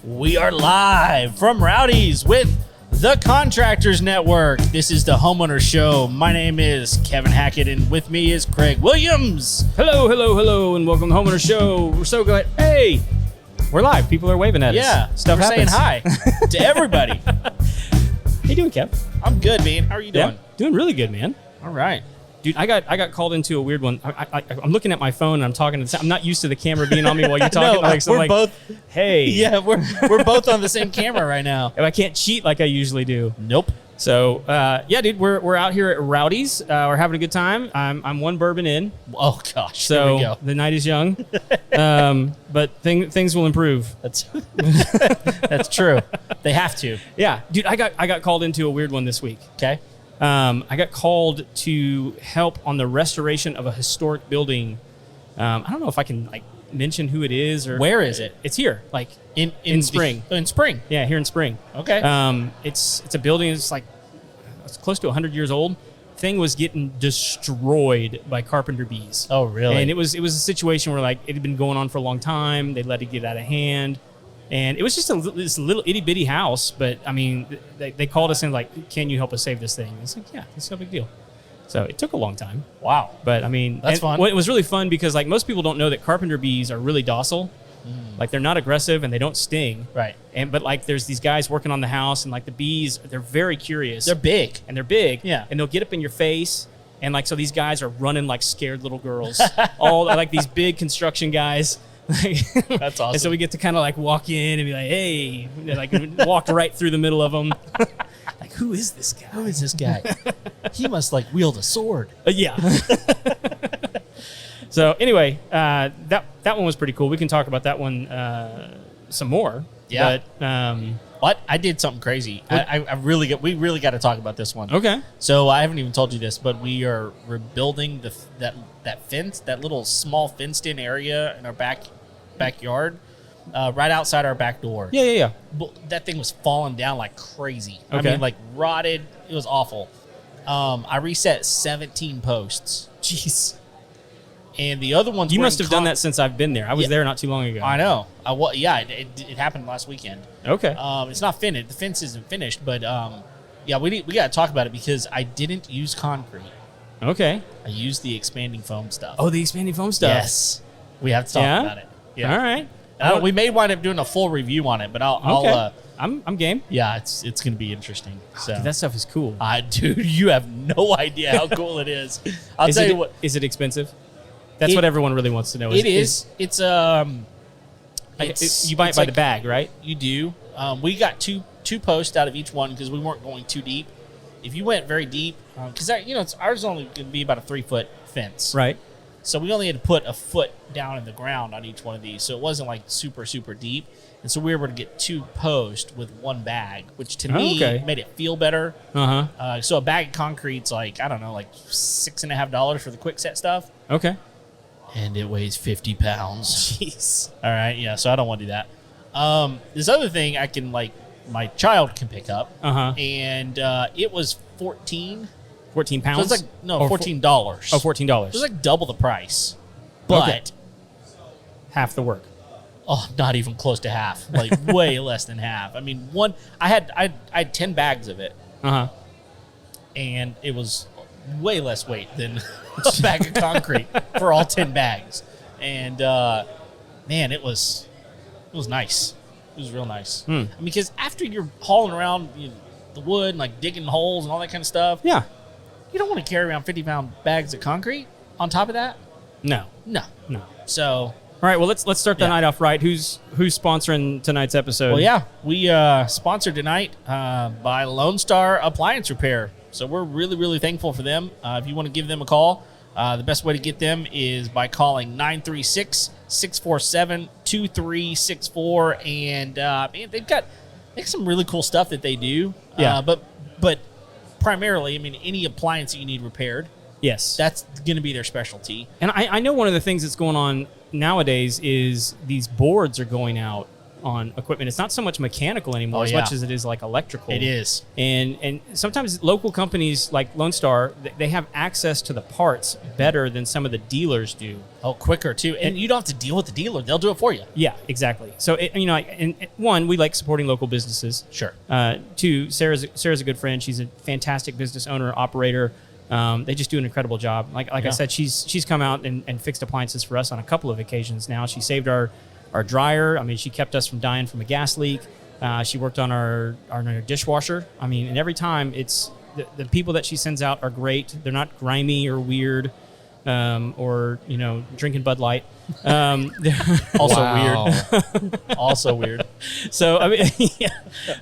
We are live from Rowdy's with the Contractors Network. This is the Homeowner Show. My name is Kevin Hackett, and with me is Craig Williams. Hello, and welcome to the Homeowner Show. We're so glad. Hey, we're live. People are waving at us. Yeah, Stuff we're happens. saying hi to everybody. How you doing, Kev? I'm good, man. How are you doing? Yeah, doing really good, man. All right. Dude, I got called into a weird one. I'm looking at my phone and I'm talking to. I'm not used to the camera being on me while you're talking. No, we're both. Hey. Yeah, we're both on the same camera right now. I can't cheat like I usually do. Nope. So yeah, dude, we're out here at Rowdy's. We're having a good time. I'm one bourbon in. Oh gosh. So here we go. the night is young. But things will improve. That's true. They have to. Yeah, dude, I got called into a weird one this week. Okay. I got called to help on the restoration of a historic building. I don't know if I can mention who it is or where is it? It's here, in Spring. In Spring. Yeah, here in Spring. Okay. It's a building. It's close to 100 years old. Thing was getting destroyed by carpenter bees. Oh, really? And it was a situation where it had been going on for a long time. They let it get out of hand. And it was just this little itty bitty house, but I mean, they called us and can you help us save this thing? And it's yeah, it's no big deal. So it took a long time. Wow. But I mean, that's fun. It was really fun because most people don't know that carpenter bees are really docile. They're not aggressive and they don't sting. Right. But there's these guys working on the house and the bees, they're very curious. They're big. Yeah. And they'll get up in your face. And so these guys are running like scared little girls. All these big construction guys. That's awesome. And so we get to kind of walk in and be like, hey, walk right through the middle of them. Who is this guy? Who is this guy? He must wield a sword. Yeah. So anyway, that one was pretty cool. We can talk about that one some more. Yeah. But I did something crazy. We really got to talk about this one. Okay. So I haven't even told you this, but we are rebuilding that fence, that little small fenced-in area in our backyard, right outside our back door. Yeah. That thing was falling down like crazy. Okay. I mean, rotted. It was awful. I reset 17 posts. Jeez. And the other ones You must have done that since I've been there. I was there not too long ago. I know. It happened last weekend. Okay. It's not finished. The fence isn't finished, but we got to talk about it because I didn't use concrete. Okay. I used the expanding foam stuff. Oh, the expanding foam stuff. Yes. We have to talk about it. Yeah. All right. We may wind up doing a full review on it, but I'm game. Yeah, it's going to be interesting. So Dude, that stuff is cool. Dude, you have no idea how cool it is. I'll tell you what. Is it expensive? That's what everyone really wants to know. It is. It's you buy it by the bag, right? You do. We got two posts out of each one because we weren't going too deep. If you went very deep, because ours is only going to be about a 3-foot fence, Right. So we only had to put a foot down in the ground on each one of these, so it wasn't super super deep. And so we were able to get 2 posts with 1 bag, which to me made it feel better. So a bag of concrete's $6.50 for the quick set stuff. Okay. And it weighs 50 pounds. Jeez. All right, yeah, so I don't want to do that. This other thing I can, my child can pick up. And it was 14 pounds? So it's $14. Oh, $14. It was double the price. But half the work. Oh, not even close to half. Way less than half. I mean, I had 10 bags of it. And it was way less weight than a bag of concrete for all 10 bags. And man, it was nice. It was real nice. I mean, because after you're hauling around the wood and digging holes and all that kind of stuff, yeah, you don't want to carry around 50-pound bags of concrete on top of that. No. So all right, well let's start the night off right. Who's sponsoring tonight's episode? Well, yeah, we sponsored tonight by Lone Star Appliance Repair. So we're really, really thankful for them. If you want to give them a call, the best way to get them is by calling 936-647-2364. And man, they've got some really cool stuff that they do. Yeah. But primarily, I mean, any appliance that you need repaired, yes, that's going to be their specialty. And I know one of the things that's going on nowadays is these boards are going out on equipment. It's not so much mechanical anymore as much as it is like electrical. It is. And sometimes local companies like Lone Star, they have access to the parts better than some of the dealers do. Oh, quicker too. And you don't have to deal with the dealer. They'll do it for you. Yeah, exactly. So, one, we like supporting local businesses. Sure. Two, Sarah's a good friend. She's a fantastic business owner, operator. They just do an incredible job. Like I said, she's come out and fixed appliances for us on a couple of occasions now. She saved our dryer. I mean, she kept us from dying from a gas leak. She worked on our dishwasher. I mean, and every time it's the people that she sends out are great. They're not grimy or weird. Or drinking Bud Light. Also weird. Also weird. So I mean,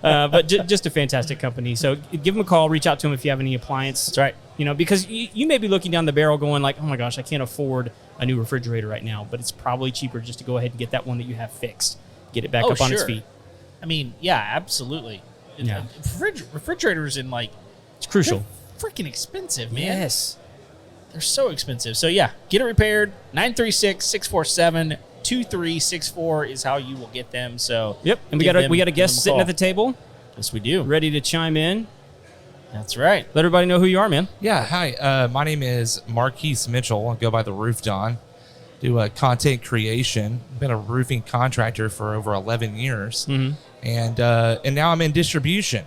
but just a fantastic company. So give them a call. Reach out to them if you have any appliance. That's right. Because you may be looking down the barrel, going like, "Oh my gosh, I can't afford a new refrigerator right now." But it's probably cheaper just to go ahead and get that one that you have fixed. Get it back up on its feet. I mean, yeah, absolutely. Yeah. Refrigerators in it's crucial. Freaking expensive, man. Yes. They're so expensive. So, yeah, get it repaired. 936-647-2364 is how you will get them. So, yep. And we got a guest sitting at the table. Yes, we do. Ready to chime in. That's right. Let everybody know who you are, man. Yeah, hi. My name is Marquis Mitchel. I go by the Roof Don. Do content creation. Been a roofing contractor for over 11 years. Mm-hmm. And now I'm in distribution.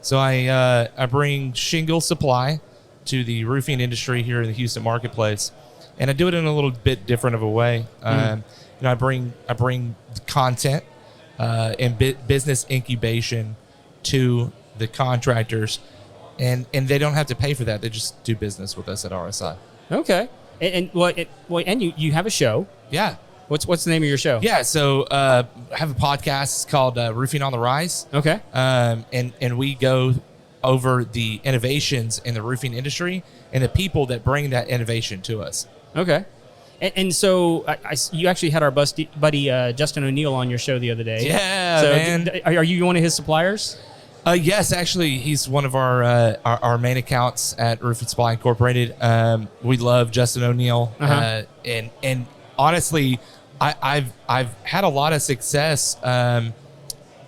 So I bring shingle supply to the roofing industry here in the Houston marketplace, and I do it in a little bit different of a way. I bring content and business incubation to the contractors, and they don't have to pay for that. They just do business with us at RSI. Okay, and you have a show. Yeah. What's the name of your show? Yeah, so I have a podcast. It's called Roofing on the Rise. Okay. And we go over the innovations in the roofing industry and the people that bring that innovation to us. Okay. And so you actually had our buddy Justin O'Neill on your show the other day. Yeah, so man. Are you one of his suppliers? Yes, actually, he's one of our main accounts at Roof and Supply Incorporated. We love Justin O'Neill. Uh-huh. And honestly, I've had a lot of success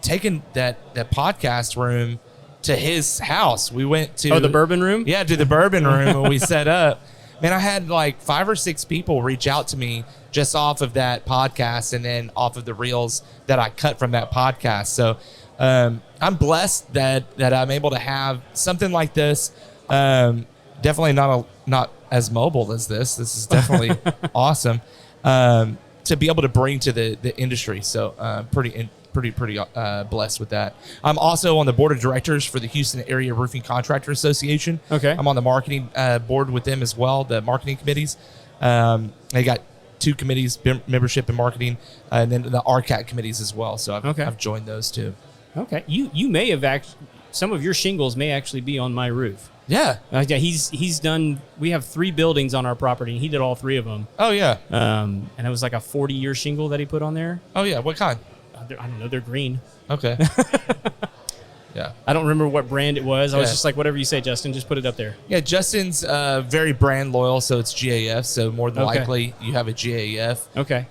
taking that podcast room to his house. We went to the bourbon room. Yeah, to the bourbon room, and we set up. Man, I had like 5 or 6 people reach out to me just off of that podcast, and then off of the reels that I cut from that podcast. So I'm blessed that I'm able to have something like this. Definitely not as mobile as this. This is definitely awesome to be able to bring to the industry. So pretty blessed with that. I'm also on the board of directors for the Houston Area Roofing Contractor Association. Okay. I'm on the marketing board with them as well, the marketing committees. They got 2 committees, membership and marketing, and then the RCAT committees as well. So I've joined those too. Okay. You may have some of your shingles may actually be on my roof. Yeah. Yeah. He's done. We have 3 buildings on our property, and he did all 3 of them. Oh yeah. And it was like a 40-year shingle that he put on there. Oh yeah. What kind? I don't know. They're green. Okay. Yeah. I don't remember what brand it was. I was Yeah. just like, whatever you say, Justin, just put it up there. Yeah, Justin's very brand loyal, so it's GAF. So more than Okay. likely you have a GAF. Okay.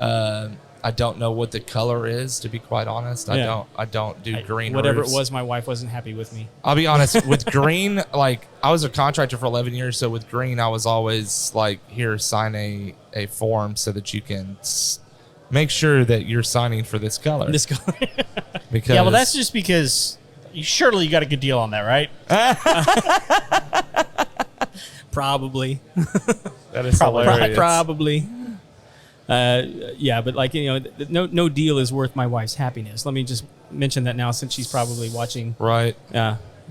I don't know what the color is, to be quite honest. Yeah. I don't do green. Whatever roofs. it was, my wife wasn't happy with me. I'll be honest, with green, like I was a contractor for 11 years, so with green, I was always like, here, sign a form so that you can make sure that you're signing for this color. This color. Because Yeah, well, that's just because surely you got a good deal on that, right? Probably. that is hilarious. Probably. Yeah, but like, no deal is worth my wife's happiness. Let me just mention that now, since she's probably watching. Right.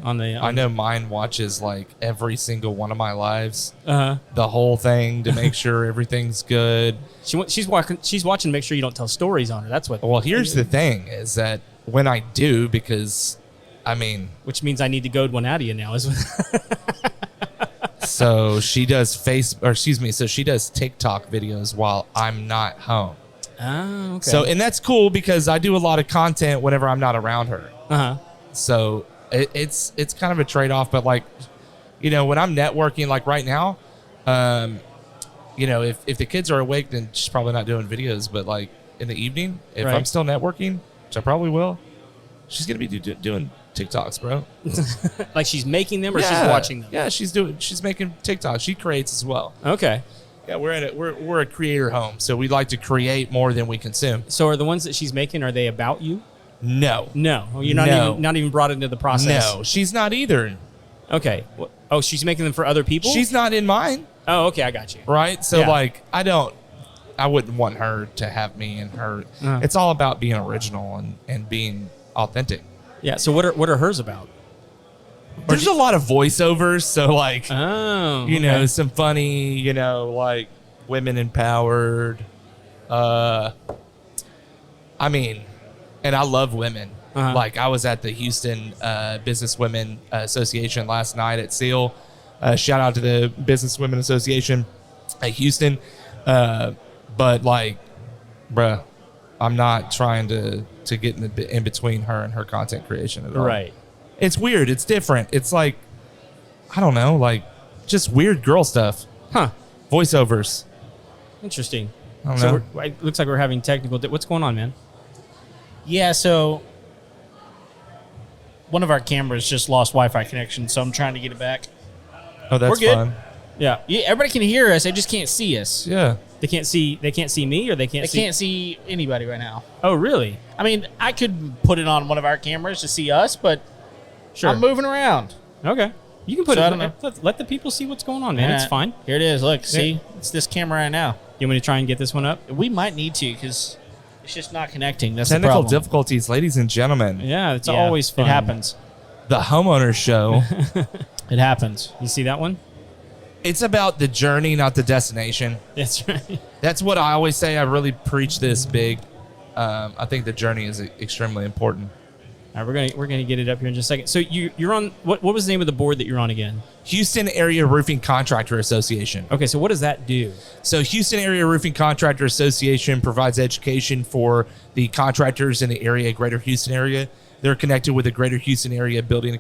I know mine watches like every single one of my lives, Uh-huh. the whole thing to make sure everything's good. She's watching to make sure you don't tell stories on her. That's what. Well, here's the thing: is that when I do, because I mean, which means I need to goad one out of you now. so she does so she does TikTok videos while I'm not home. Oh, okay. So, and that's cool because I do a lot of content whenever I'm not around her. Uh-huh. So it's kind of a trade-off, but like, when I'm networking, like right now, if the kids are awake, then she's probably not doing videos, but like in the evening, if Right. I'm still networking, which I probably will, she's gonna be doing TikToks, bro. Like she's making them or she's watching them? Yeah, she's making TikToks. She creates as well. Okay. Yeah, we're a creator home, so we like to create more than we consume. So are the ones that she's making, are they about you? No. No. You're not even brought into the process. No, she's not either. Okay. Oh, she's making them for other people? She's not in mine. Oh, okay, I got you. Right? So Yeah. like I wouldn't want her to have me and her. It's all about being original and being authentic. Yeah. So what are hers about? There's a lot of voiceovers, so like Oh, some funny, like women empowered. I mean, and I love women. Like I was at the Houston Businesswomen Association last night at SEAL. Shout out to the Businesswomen Association at Houston. But like, bruh, I'm not trying to get in between her and her content creation at all. Right. It's weird. It's different. It's like, I don't know, like just weird girl stuff. Huh. Voiceovers. Interesting. I don't know. So it looks like we're having technical. What's going on, man? Yeah, so one of our cameras just lost Wi-Fi connection, so I'm trying to get it back. Oh, that's We're good. fun. Yeah. Yeah, everybody can hear us. They just can't see us. Yeah. They can't see me, or they can't They can't see anybody right now. Oh, really? I mean, I could put it on one of our cameras to see us, but Sure. I'm moving around. Okay. You can put So I it. don't know. Let the people see what's going on, man. It's fine. Here it is. Look, see? It's this camera right now. You want me to try and get this one up? We might need to because it's just not connecting. That's Technical the problem. difficulties, ladies and gentlemen. Yeah, it's Yeah, always fun. It happens. The Homeowner Show. It happens. You see that one? It's about the journey, not the destination. That's right. That's what I always say. I really preach this big. I think the journey is extremely important. All right, we're gonna get it up here in just a second. So you're on what was the name of the board that you're on again? Houston Area Roofing Contractor Association. Okay, so what does that do? So Houston Area Roofing Contractor Association provides education for the contractors in the area, Greater Houston area. They're connected with the Greater Houston Area Building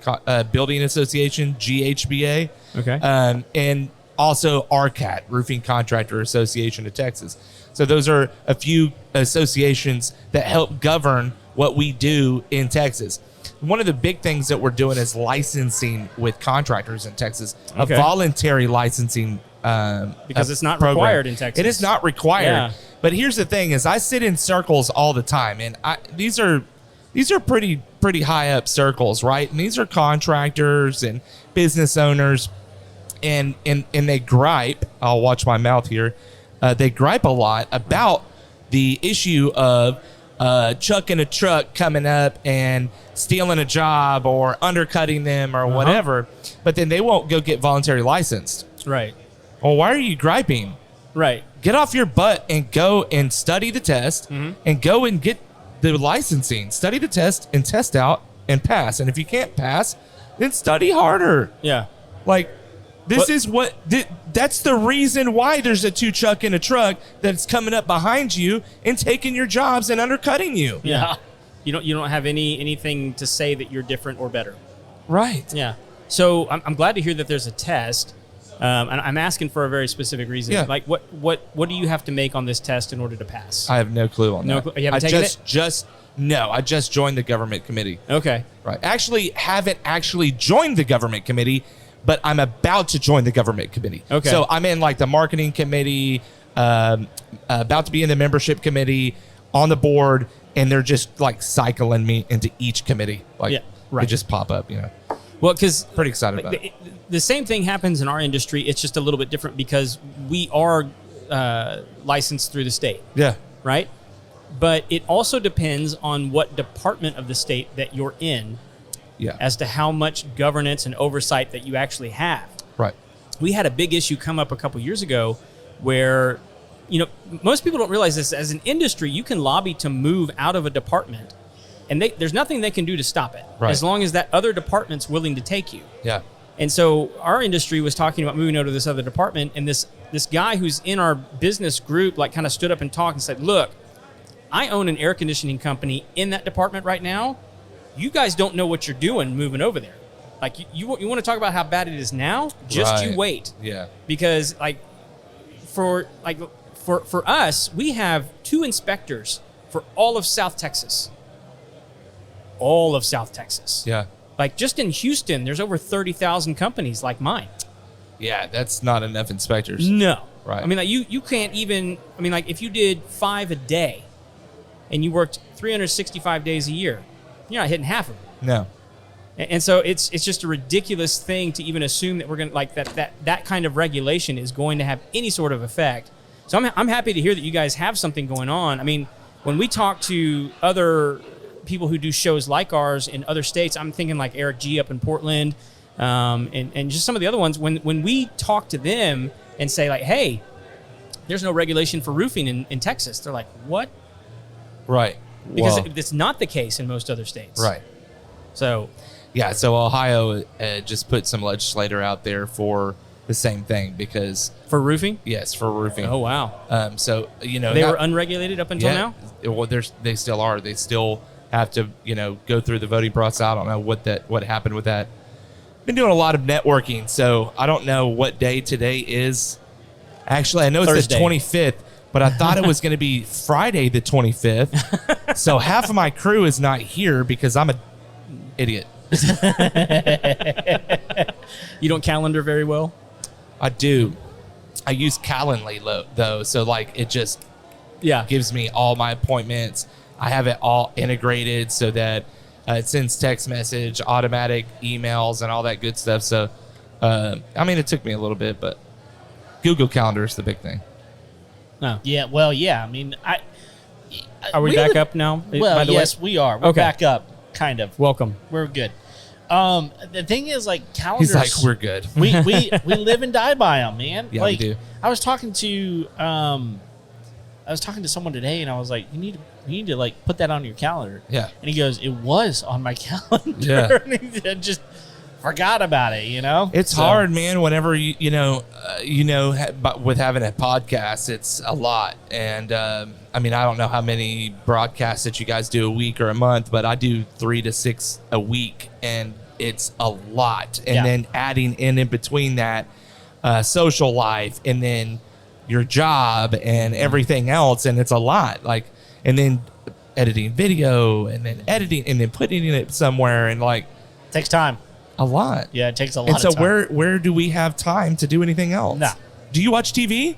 Association, GHBA. Okay. And also RCAT, Roofing Contractor Association of Texas. So those are a few associations that help govern what we do in Texas. One of the big things that we're doing is licensing with contractors in Texas, Okay. a voluntary licensing Because it's not program. required in Texas. It is not required. Yeah. But here's the thing: is I sit in circles all the time, and these are pretty high up circles, right? And these are contractors and business owners, and they gripe. I'll watch my mouth here. They gripe a lot about the issue of chucking a truck coming up and stealing a job or undercutting them or whatever, but then they won't go get voluntary licensed. Right. Well, why are you griping? Right. Get off your butt and go and study the test and go and get the licensing. Study the test and test out and pass. And if you can't pass, then study harder. Yeah. Like, that's the reason why there's a two chuck in a truck that's coming up behind you and taking your jobs and undercutting you. Yeah. You don't have anything to say that you're different or better. Right. Yeah. So I'm glad to hear that there's a test. And I'm asking for a very specific reason. Yeah. Like what do you have to make on this test in order to pass? I have no clue on that. You haven't taken it? No, I just joined the government committee. Okay. Right. Actually, haven't actually joined the government committee, but I'm about to join the government committee. Okay. So I'm in like the marketing committee, about to be in the membership committee, on the board, and they're just like cycling me into each committee. Like, Yeah, right. they just pop up, Well, because Pretty excited about it. the same thing happens in our industry. It's just a little bit different because we are licensed through the state, Yeah. right? But it also depends on what department of the state that you're in Yeah. as to how much governance and oversight that you actually have. Right. We had a big issue come up a couple years ago where, most people don't realize this. As an industry, you can lobby to move out of a department, and there's nothing they can do to stop it, Right. as long as that other department's willing to take you. Yeah. And so our industry was talking about moving over to this other department, and this guy who's in our business group like kind of stood up and talked and said, "Look, I own an air conditioning company in that department right now. You guys don't know what you're doing moving over there. Like you want to talk about how bad it is now? Just you Right. wait." Yeah. Because for us, we have 2 inspectors for all of South Texas. all of South Texas. Yeah. Like just in Houston, there's over 30,000 companies like mine. Yeah, that's not enough inspectors. No. Right. I mean, like you can't even, I mean, like if you did 5 a day and you worked 365 days a year, you're not hitting half of it. No. And so it's just a ridiculous thing to even assume that we're going to, like that kind of regulation is going to have any sort of effect. So I'm happy to hear that you guys have something going on. I mean, when we talk to other people who do shows like ours in other states, I'm thinking like Eric G up in Portland, and just some of the other ones. When we talk to them and say like, hey, there's no regulation for roofing in Texas, they're like, what? Right. Because Well, it's not the case in most other states. right. So Yeah, so Ohio just put some legislator out there for the same thing because, for roofing? yes, for roofing. Oh, wow. So, you know. They not- were unregulated up until now? Well, they still are. They still have to, go through the voting process. I don't know what happened with that. Been doing a lot of networking, so I don't know what day today is. Actually, I know it's Thursday. the 25th, but I thought it was going to be Friday the 25th. So half of my crew is not here because I'm an idiot. You don't calendar very well? I do. I use Calendly though, so like it just Yeah. gives me all my appointments. I have it all integrated so that it sends text message, automatic emails, and all that good stuff. So, I mean, it took me a little bit, but Google Calendar is the big thing. No. Yeah, well, yeah. I mean, Are we back up now? Well, by the yes, way? we are. We're Okay. back up, kind of. Welcome. We're good. The thing is, like, calendars. He's like, we're good. we live and die by them, man. Yeah, we like, do. I was talking to someone today, and I was like, you need to like put that on your calendar. Yeah. And he goes, it was on my calendar. Yeah. And he just forgot about it. It's So- hard, man. Whenever with having a podcast, it's a lot. And I mean, I don't know how many broadcasts that you guys do a week or a month, but I do 3 to 6 a week, and it's a lot. And Yeah. then adding in between that, social life, and then your job and everything else, and it's a lot. Like, and then editing video, and then editing, and then putting it somewhere, and like Takes time. a lot. Yeah, it takes a lot. And so of time. where do we have time to do anything else? No. Do you watch TV?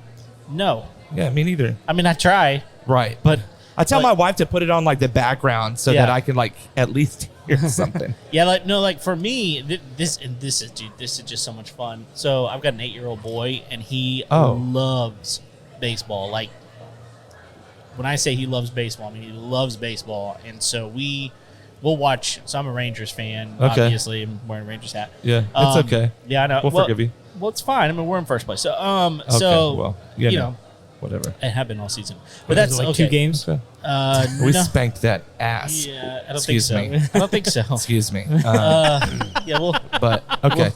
No, Yeah, me neither. I mean I try, Right. but I tell but- my wife to put it on like the background so Yeah. that I can like at least hear something. yeah, like no, like for me, this is just so much fun. So I've got an 8-year-old boy, and he Oh. loves baseball. Like when I say he loves baseball, I mean he loves baseball, and so we'll watch. So I'm a Rangers fan. Okay. Obviously, I'm wearing a Rangers hat. Yeah, that's okay. Yeah, I know. We'll forgive you. Well, it's fine. I mean, we're in first place. So, Okay, so well, you know, whatever. it have been all season, but that's like okay. 2 games? Okay. No. We spanked that ass. Yeah, I don't Excuse think so. me. I don't think so. Excuse me. Yeah, But okay.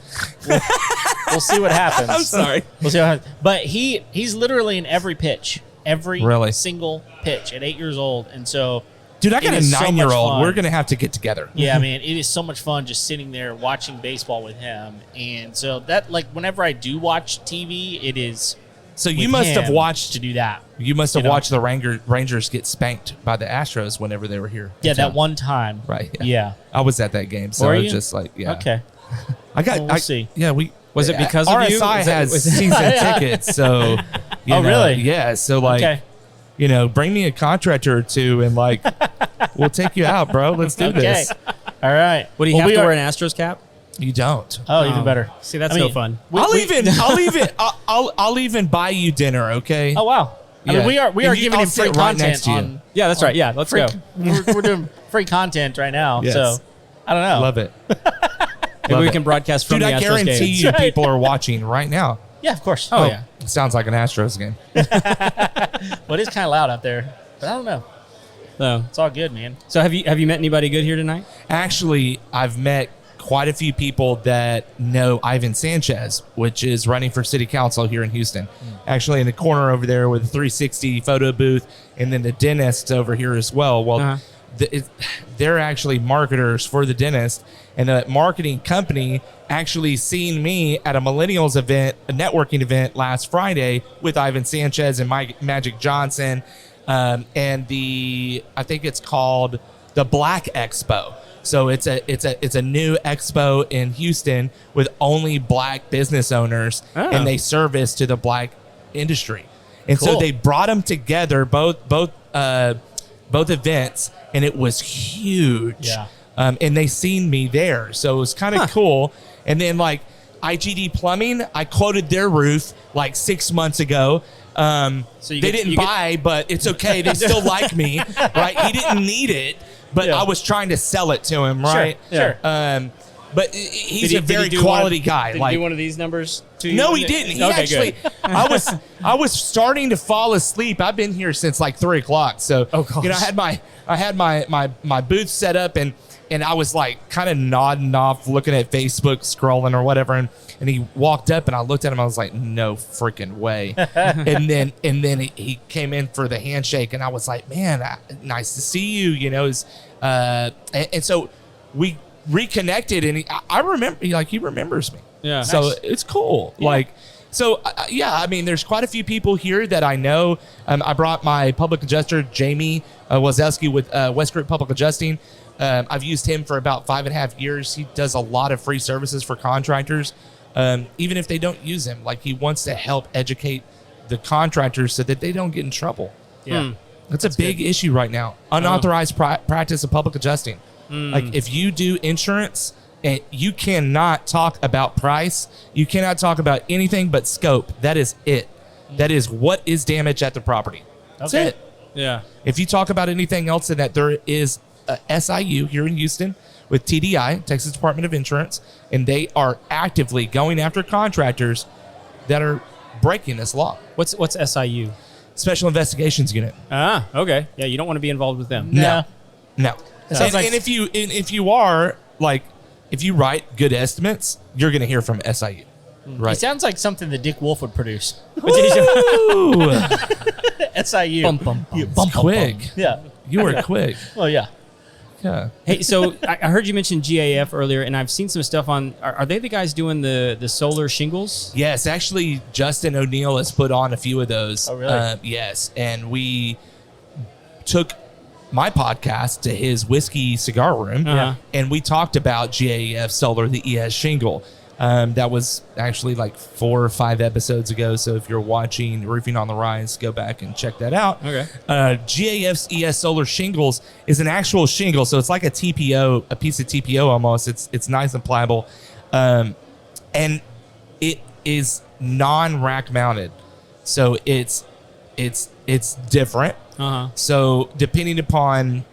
we'll see what happens. I'm sorry. We'll see what happens. But he's literally in every pitch, every Really? single pitch at 8 years old, and so. Dude, I got it a is so much 9-year-old. fun. We're gonna have to get together. Yeah, man, it is so much fun just sitting there watching baseball with him, and so that like whenever I do watch TV, it is. So you with must have him watched. to do that. You must have you know? watched the Rangers get spanked by the Astros whenever they were here. in Yeah, that town. one time. Right. Yeah. I was at that game, so Were I was you? just like, yeah. Okay. I got. Well, we'll see. Yeah, we. Was it because of RSI you? Was that- has was- season tickets, so. Oh, really? Yeah. So like, Okay. bring me a contractor or two, and like, we'll take you out, bro. Let's do Okay. this. All right. Would he Well, have we to are- wear an Astros cap? You don't. Oh, even better. See, that's I mean, no fun. I'll even buy you dinner. Okay. Oh wow. I Yeah. mean, we are And giving I'll him free sit right content next to you. on. Yeah, that's right. Yeah, let's Free, go. we're doing free content right now, Yes. so I don't know. Love it. Maybe Love we it. can broadcast from Dude, the I Astros guarantee game. you That's right. people are watching right now. Yeah, of course. Oh, yeah. Sounds like an Astros game. Well, it is kind of loud out there, but I don't know. So, It's all good, man. so have you met anybody good here tonight? Actually, I've met quite a few people that know Ivan Sanchez, which is running for city council here in Houston. Actually, in the corner over there with a 360 photo booth, and then the dentist over here as well. Well, Uh-huh. they're actually marketers for the dentist, and the marketing company actually seen me at a millennials event, a networking event last Friday with Ivan Sanchez and Magic Johnson, and I think it's called the Black Expo. So it's a new expo in Houston with only Black business owners, and they service to the Black industry. And so they brought them together, both events, and it was huge. Yeah. And they seen me there, so it was kind of cool. And then like IGD Plumbing, I quoted their roof like 6 months ago. So they didn't buy, but it's okay. They still like me, right? He didn't need it, but I was trying to sell it to him, right? Sure. But he's a very quality guy. Did like, he do one of these numbers to you? no, he didn't. He actually, good. I was starting to fall asleep. I've been here since like 3 o'clock. So, gosh. I had my booth set up, and I was like kind of nodding off, looking at Facebook, scrolling or whatever. And he walked up, and I looked at him. I was like, no freaking way. and then he came in for the handshake, and I was like, man, nice to see you. You know, and so we reconnected, and I remember, like, he remembers me. Yeah. So Nice. it's cool. Yeah. Like, so I mean, there's quite a few people here that I know. I brought my public adjuster, Jamie Wazowski with West Group Public Adjusting. I've used him for about 5.5 years. He does a lot of free services for contractors. Even if they don't use him, like, he wants to help educate the contractors so that they don't get in trouble. Yeah. That's a big issue right now. Unauthorized practice of public adjusting. Like, if you do insurance, and you cannot talk about price, you cannot talk about anything but scope. That is it. That is what is damage at the property. That's it. Yeah. If you talk about anything else than that, there is a SIU here in Houston with TDI, Texas Department of Insurance, and they are actively going after contractors that are breaking this law. What's SIU? Special Investigations Unit. Ah, okay. Yeah, you don't want to be involved with them. No. sounds like- And if you are, like, if you write good estimates, you're going to hear from SIU. Right. It sounds like something that Dick Wolf would produce. Ooh, SIU. Bum, bum, bum. Yeah, bum, bum, quick. bum. Yeah. You were quick. Well, yeah. Yeah. Hey, so I heard you mention GAF earlier, and I've seen some stuff on. Are they the guys doing the solar shingles? Yes, actually, Justin O'Neill has put on a few of those. Oh, really? Yes, and we took my podcast to his whiskey cigar room, and we talked about GAF Solar, the ES shingle. That was actually like 4 or 5 episodes ago. So if you're watching Roofing on the Rise, go back and check that out. Okay. GAF's ES Solar Shingles is an actual shingle. So it's like a TPO, a piece of TPO almost. It's nice and pliable. And it is non-rack mounted. So it's different. So depending upon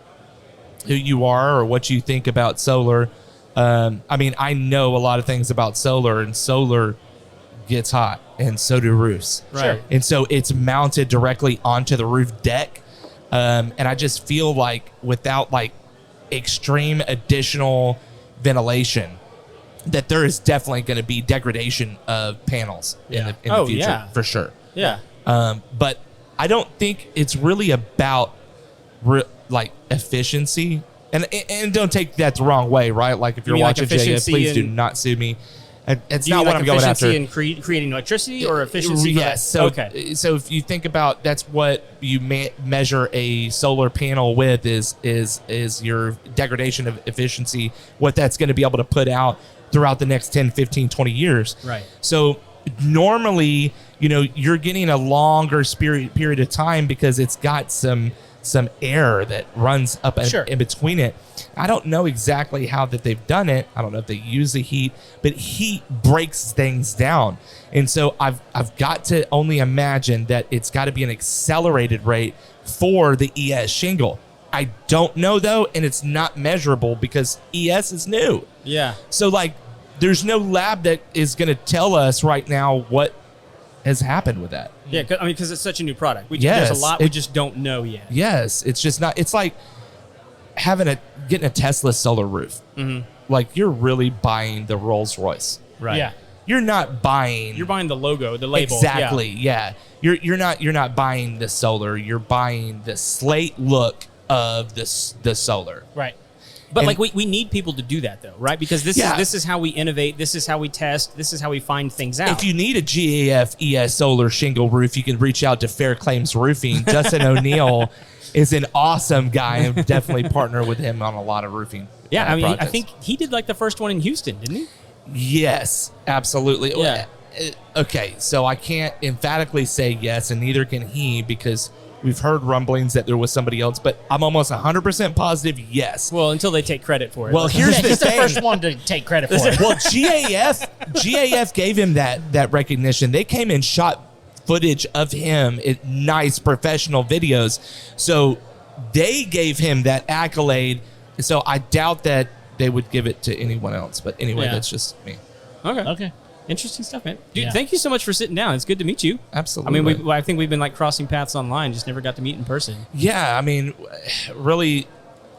who you are or what you think about solar, I mean, I know a lot of things about solar, and solar gets hot, and so do roofs. Right. And so it's mounted directly onto the roof deck. And I just feel like without like extreme additional ventilation, that there is definitely going to be degradation of panels in the future, for sure. Yeah. But I don't think it's really about like efficiency. And don't take that the wrong way, right? Like, if you're mean like watching JF, efficiency please do in- not sue me. It's Do you not mean what like I'm going after. efficiency in creating electricity, or efficiency? Yes. So, okay. So if you think about, that's what you measure a solar panel with is your degradation of efficiency, what that's going to be able to put out throughout the next 10, 15, 20 years. Right. So normally, you're getting a longer period of time because it's got some air that runs up in between it. I don't know exactly how that they've done it. I don't know if they use the heat, but heat breaks things down. And so I've got to only imagine that it's got to be an accelerated rate for the ES shingle. I don't know though, and it's not measurable because ES is new. Yeah. So like, there's no lab that is going to tell us right now what has happened with that. Yeah, because it's such a new product. Yes, there's a lot we just don't know yet. Yes, it's just not. It's like getting a Tesla solar roof. Mm-hmm. Like, you're really buying the Rolls Royce. Right. Yeah. You're not buying. You're buying the logo, the label. Exactly. Yeah. You're not buying the solar. You're buying the slate look of the solar. Right. But like we need people to do that though, right? Because this is how we innovate. This is how we test. This is how we find things out. If you need a GAF ES solar shingle roof, you can reach out to Fair Claims Roofing. Justin O'Neill is an awesome guy, and definitely partner with him on a lot of roofing. Yeah, I mean, projects. I think he did like the first one in Houston, didn't he? Yes, absolutely. Yeah. Okay, so I can't emphatically say yes, and neither can he, because we've heard rumblings that there was somebody else, but I'm almost 100% positive yes. Well, until they take credit for it. Well, here's the He's the thing. first one to take credit for it. Well, GAF gave him that recognition. They came and shot footage of him in nice professional videos. So they gave him that accolade. So I doubt that they would give it to anyone else. But anyway, that's just me. Okay. Interesting stuff, man. Dude, Yeah. Thank you so much for sitting down. It's good to meet you. Absolutely. I mean, I think we've been like crossing paths online, just never got to meet in person. Yeah, I mean, really,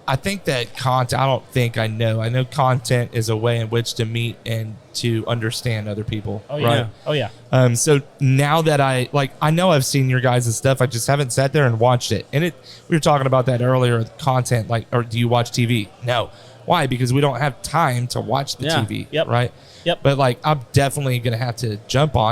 I think that content, I don't think I know content is a way in which to meet and to understand other people. Oh, yeah. Right? Oh, yeah. So now that I know I've seen your guys' stuff, I just haven't sat there and watched it. And we were talking about that earlier, content, or do you watch TV? No. Why? Because we don't have time to watch the TV. Yep. Right? Yep. But I'm definitely going to have to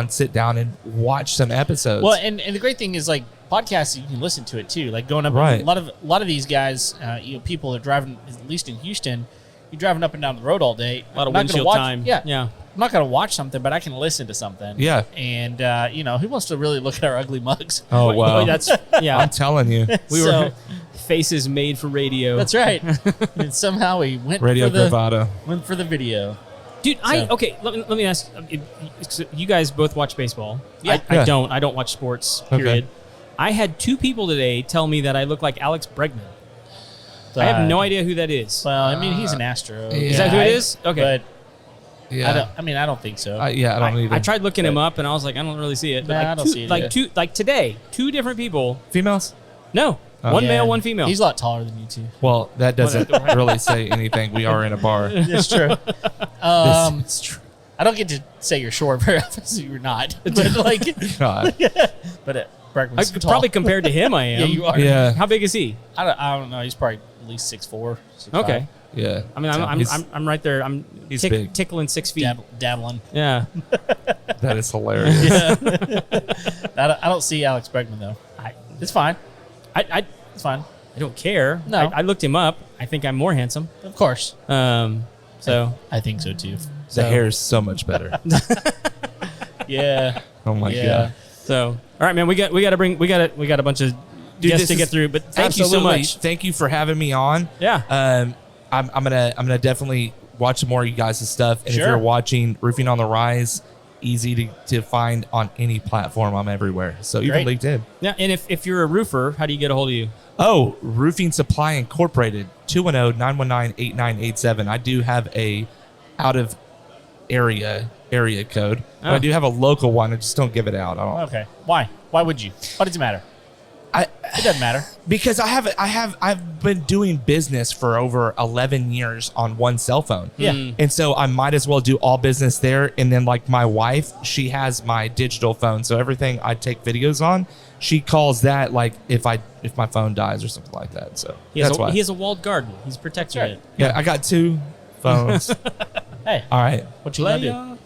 sit down and watch some episodes. Well, and the great thing is podcasts, you can listen to it too. Like going up, Right. a lot of these guys, people are driving. At least in Houston, you're driving up and down the road all day. A lot of I'm not gonna windshield watch, time. Yeah, Yeah. I'm not going to watch something, but I can listen to something. Yeah. And who wants to really look at our ugly mugs? Oh, wow. That's, yeah. I'm telling you. We So- were faces made for radio. That's right. And somehow we went Radio for the bravado. video. Dude, let me ask. You guys both watch baseball. Yeah. I don't watch sports, Okay. period. I had two people today tell me that I look like Alex Bregman. I have no idea who that is. Well, I mean, he's an Astro. Is that who it is? Okay. But Yeah. I don't think so. I don't either. I tried looking him up, and I was like, I don't really see it. But Nah, I don't see it either. today, two different people. Females? No, Oh. one Yeah. male, one female. He's a lot taller than you two. Well, that doesn't really say anything. We are in a bar. It's true. This is true. I don't get to say you're short very often, so you're not. But God. Bregman's tall. Probably compared to him, I am. Yeah, you are. Yeah. How big is he? I don't know. He's probably at least 6'4", 6'5". Okay. Yeah. I mean, I'm right there. I'm He's big. tickling 6 feet. Dabbling. Yeah. That is hilarious. I don't see Alex Bregman though. It's fine. It's fine. I don't care. No. I looked him up. I think I'm more handsome. Of course. So I think so too. The hair is so much better. Yeah. Oh my Yeah. God. So, all right, man. We got a bunch of guests this to get is- through. But thank you so Absolutely. much. Thank you for having me on. Yeah. I'm gonna definitely watch some more of you guys' stuff. And Sure. if you're watching Roofing on the Rise, easy to find on any platform. I'm everywhere. So even Great. LinkedIn. Yeah. And if you're a roofer, how do you get a hold of you? Oh, Roofing Supply Incorporated, 210-919-8987. I do have a out of area code. But Oh. I do have a local one. I just don't give it out. I don't. Okay. Why? Why would you? Why does it matter? It doesn't matter. Because I've been doing business for over 11 years on one cell phone. Yeah. And so I might as well do all business there. And then my wife, she has my digital phone. So everything I take videos on, she calls that if my phone dies or something like that. So He has, that's why. he has a walled garden. He's protecting That's it. Yeah, I got two phones. Hey, All right. what you gonna do? Playa.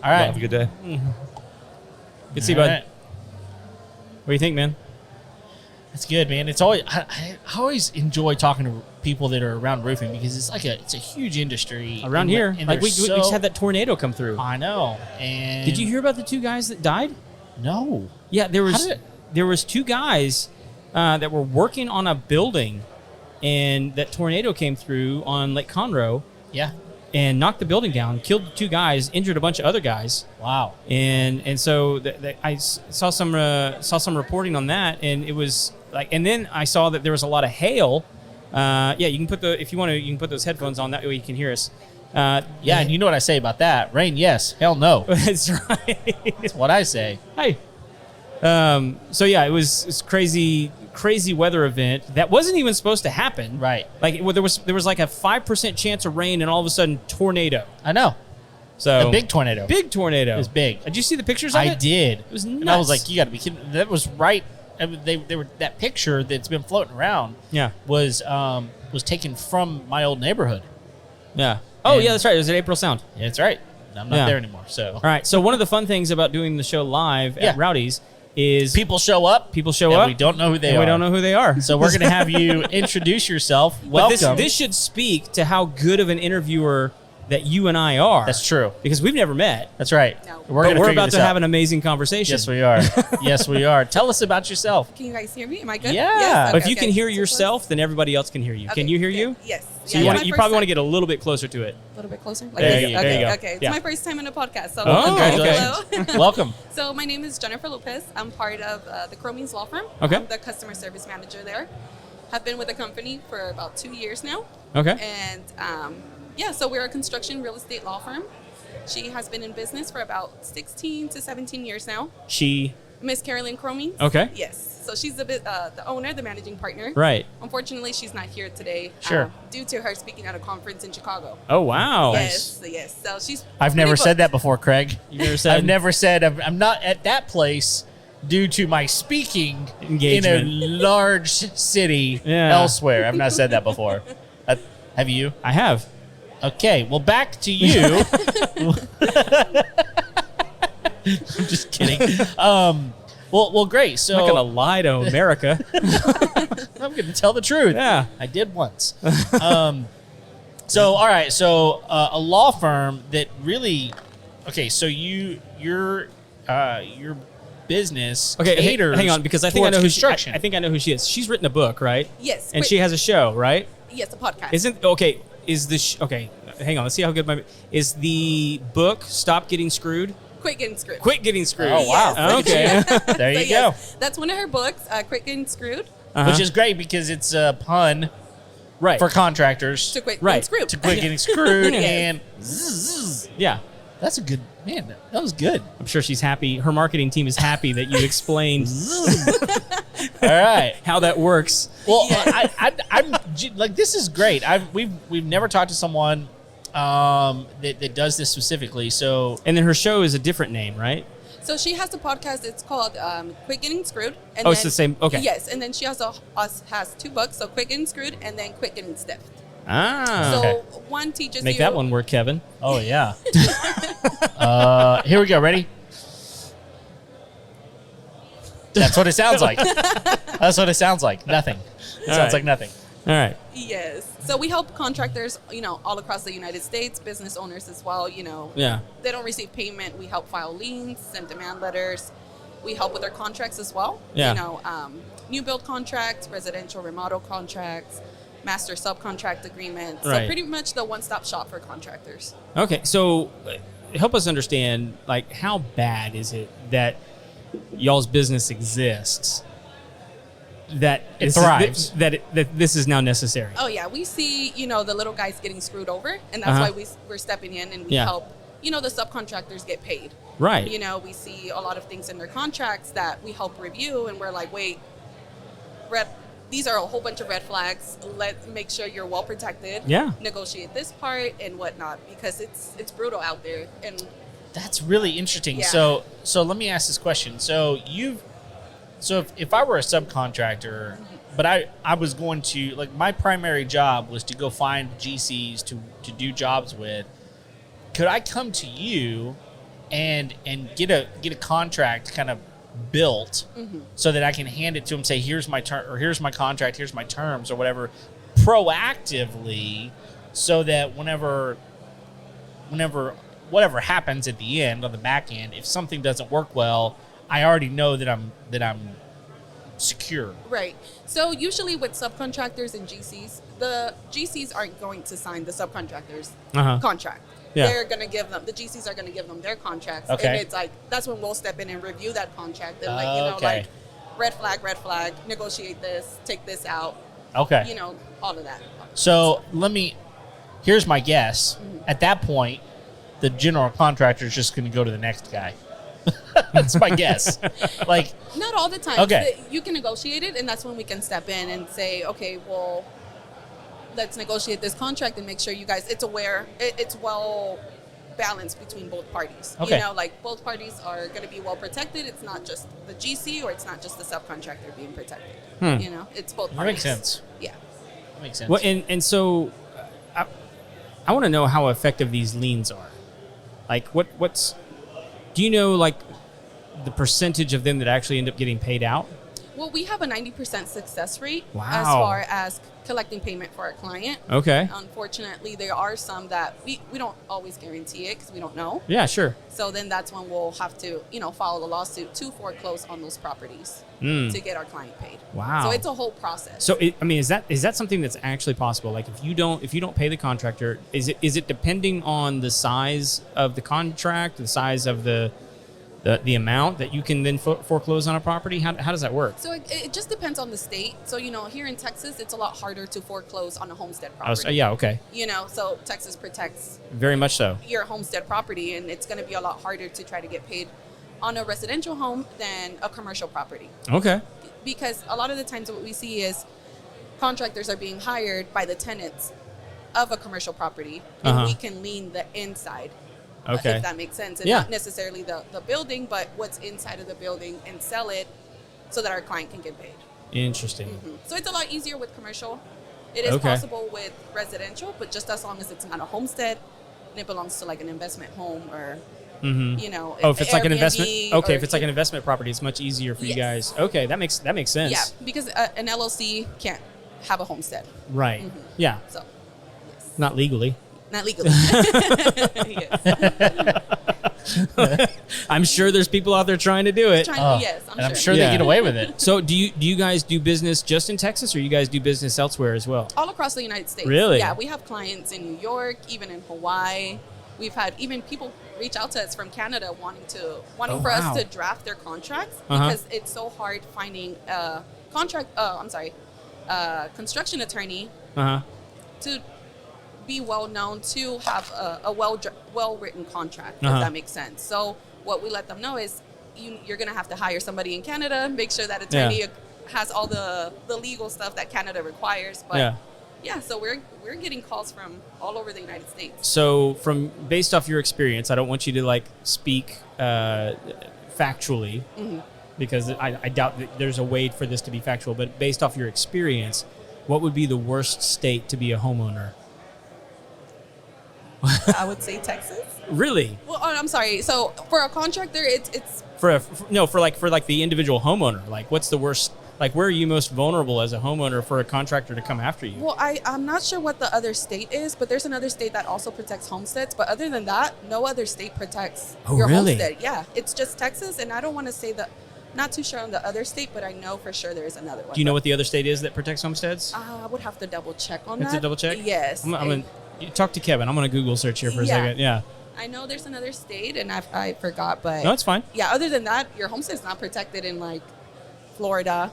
All right. Have a good day. Good to see you, All bud. right. What do you think, man? It's good, man. It's always I always enjoy talking to people that are around roofing because it's a huge industry Around and here, and like we they're just so- had that tornado come through. I know. And Did you hear about the two guys that died? No. Yeah, there How was did it- there was two guys that were working on a building, and that tornado came through on Lake Conroe Yeah. and knocked the building down, killed the two guys, injured a bunch of other guys, Wow. and so I saw some reporting on that, and it was and then I saw that there was a lot of hail. Yeah, you can if you want to, you can put those headphones on, that way you can hear us. Yeah, and you know what I say about that? Rain, yes. Hell, no. That's right. That's what I say. Hey. So yeah, it was crazy weather event that wasn't even supposed to happen. Right. There was like a 5% chance of rain, and all of a sudden tornado. I know. So A big tornado. big tornado. It was big. Did you see the pictures of it? I did. It was And I was nuts. like, you got to be kidding. That was right I mean, they were that picture that's been floating around. Yeah. Was taken from my old neighborhood. Yeah. Oh, And- yeah, that's right. It was at April Sound. Yeah, that's right. I'm not Yeah. there anymore. So All right. So one of the fun things about doing the show live Yeah. at Rowdy's is people show up. people show and up. we don't know who they and are. we don't know who they are. So we're gonna have you introduce yourself. But Welcome. this should speak to how good of an interviewer that you and I are. That's true. Because we've never met. That's right. No. But we're figure about this to out. have an amazing conversation. Yes, we are. Yes, we are. Tell us about yourself. Can you guys hear me? Am I good? Yeah. Yes? But Okay, if you can okay. hear So yourself, then everybody else can hear you. Okay, Can you hear okay. you? Yes. So Yeah, you, it's my you first probably want to time. get a little bit closer to it. A little bit closer? Like There this? you- Okay, there you go. okay. It's Yeah. my first time in a podcast. So Oh, Congratulations. hello. Welcome. So my name is Jennifer Lopez. I'm part of the Cromeens Law Firm. Okay. I'm the customer service manager there. Have been with the company for about 2 years now. Okay. And yeah, so we're a construction real estate law firm. She has been in business for about 16 to 17 years now. She. Miss Carolyn Cromeens. Okay. Yes. So she's the owner, the managing partner. Right. Unfortunately, she's not here today. Sure. Due to her speaking at a conference in Chicago. Oh, wow. Yes, yes. So she's. I've pretty never said booked. that before, Craig. You've never said- I've never said I'm not at that place due to my speaking Engagement. in a large city Yeah. elsewhere. I've not said that before. Have you? I have. Okay, well, back to you. I'm just kidding. Well, great. So I'm not going to lie to America. I'm going to tell the truth. Yeah. I did once. So, all right. So, a law firm that really, okay. So your business Okay, caters. hang on, because I think I towards know who construction. I think I know who she is. She's written a book, right? Yes. And she has a show, right? Yes, a podcast. Isn't okay? Is the okay? Hang on. Let's see how good my is the book. Stop Getting Screwed. Quit Getting Screwed. Quit Getting Screwed. Oh, wow. Yes. Okay. There you So, yes, That's one of her books, Quit Getting Screwed. Uh-huh. Which is great because it's a pun right for contractors To quit Right. getting screwed. to quit getting screwed. Yes. And zzz. Yeah. That's a good man. That was good. I'm sure she's happy. Her marketing team is happy that you explained All right. how that works. Well, I'm like, this is great. We've never talked to someone that does this specifically. So And then her show is a different name, right? So she has a podcast. It's called Quit Getting Screwed. And Oh, it's the same- okay. Yes, and then she also has 2 books. So Quit Getting Screwed and then Quit Getting Stiffed. Ah. So Okay. one teaches Make you. that one work, Kevin. oh yeah. Here we go. Ready? That's what it sounds like. That's what it sounds like. Nothing. It sounds right. like nothing. All right. Yes. So we help contractors, all across the United States, business owners as well. Yeah. They don't receive payment. We help file liens, send demand letters. We help with their contracts as well. Yeah. New build contracts, residential remodel contracts, master subcontract agreements. Right. So pretty much the one-stop shop for contractors. Okay. So help us understand, like, how bad is it that y'all's business exists? That It this is- thrives. that this is now necessary. Oh yeah, we see the little guys getting screwed over, and that's Uh-huh. why we're stepping in and we Yeah. help the subcontractors get paid. Right. We see a lot of things in their contracts that we help review, and we're like, wait, these are a whole bunch of red flags. Let's make sure you're well protected. Yeah. Negotiate this part and whatnot because it's brutal out there. And That's really interesting. Yeah. So let me ask this question. So if I were a subcontractor, but I was going to, like, my primary job was to go find GCs to do jobs with, could I come to you and get a contract kind of built so that I can hand it to them, say, here's my or here's my contract, here's my terms or whatever, proactively, so that whenever whatever happens at the end, on the back end, if something doesn't work well, I already know that I'm secure. right. So usually with subcontractors and GCs, the GCs aren't going to sign the subcontractors Uh-huh. contract. Yeah. They're going to give them, the GCs are going to give them their contracts. Okay. And it's like, that's when we'll step in and review that contract and Okay. red flag, negotiate this, take this out, Okay. all of that. So here's my guess. Mm-hmm. At that point, the general contractor is just going to go to the next guy. That's my guess. Like, Not all the time. Okay. You can negotiate it, and that's when we can step in and say, okay, well, let's negotiate this contract and make sure you guys, it's well balanced between both parties. Okay. You know, like both parties are going to be well protected. It's not just the GC or it's not just the subcontractor being protected. You know, it's both That parties. makes sense. Yeah. That makes sense. Well, and so I want to know how effective these liens are. Like, do you know, like, the percentage of them that actually end up getting paid out? Well, we have a 90% success rate Wow. as far as collecting payment for our client. Okay. Unfortunately, there are some that we don't always guarantee it because we don't know. Yeah, sure. So then that's when we'll have to, file a lawsuit to foreclose on those properties to get our client paid. Wow. So it's a whole process. So, is that something that's actually possible? Like, if you don't pay the contractor, is it depending on the size of the contract, the size of the amount that you can then foreclose on a property? How does that work? So it just depends on the state. So, here in Texas, it's a lot harder to foreclose on a homestead property. Yeah, okay. So Texas protects Very much so. your homestead property, and it's going to be a lot harder to try to get paid on a residential home than a commercial property. Okay. Because a lot of the times what we see is contractors are being hired by the tenants of a commercial property, and we can lien the inside. Okay. If that makes sense. And Yeah. not necessarily the building, but what's inside of the building, and sell it so that our client can get paid. Interesting. So it's a lot easier with commercial. It is Okay. possible with residential, but just as long as it's not a homestead and it belongs to like an investment home or, Oh, if it's like an investment. Airbnb Okay, or- if it's like an investment property, it's much easier for you Yes. guys. Okay, that makes sense. Yeah, because an LLC can't have a homestead. Right. Yeah. So, Not legally. not legally. Yes. I'm sure there's people out there trying to do it. Yes, and I'm sure Yeah. they get away with it. So do you guys do business just in Texas, or you guys do business elsewhere as well? All across the United States. Really? Yeah, we have clients in New York, even in Hawaii. We've had even people reach out to us from Canada wanting for wow. us to draft their contracts because it's so hard finding a construction attorney to be well known to have a well written contract, if that makes sense. So what we let them know is you're going to have to hire somebody in Canada, make sure that attorney has all the legal stuff that Canada requires. But so we're getting calls from all over the United States. So based off your experience, I don't want you to like speak factually because I doubt that there's a way for this to be factual, but based off your experience, what would be the worst state to be a homeowner? I would say Texas. Really? Well, I'm sorry. So for a contractor, it's For the individual homeowner, like what's the worst? Like, where are you most vulnerable as a homeowner for a contractor to come after you? well, I'm not sure what the other state is, but there's another state that also protects homesteads. But other than that, no other state protects your really? homestead. Yeah, it's just Texas, and I don't want to say that. Not too sure on the other state, but I know for sure there is another one. Do you know what the other state is that protects homesteads? I would have to double check on It's that. a double check? Yes. I'm gonna talk to Kevin. I'm going to Google search here for a second. Yeah. I know there's another state, and I forgot, but No, it's fine. Yeah, other than that, your homestead's not protected in like Florida,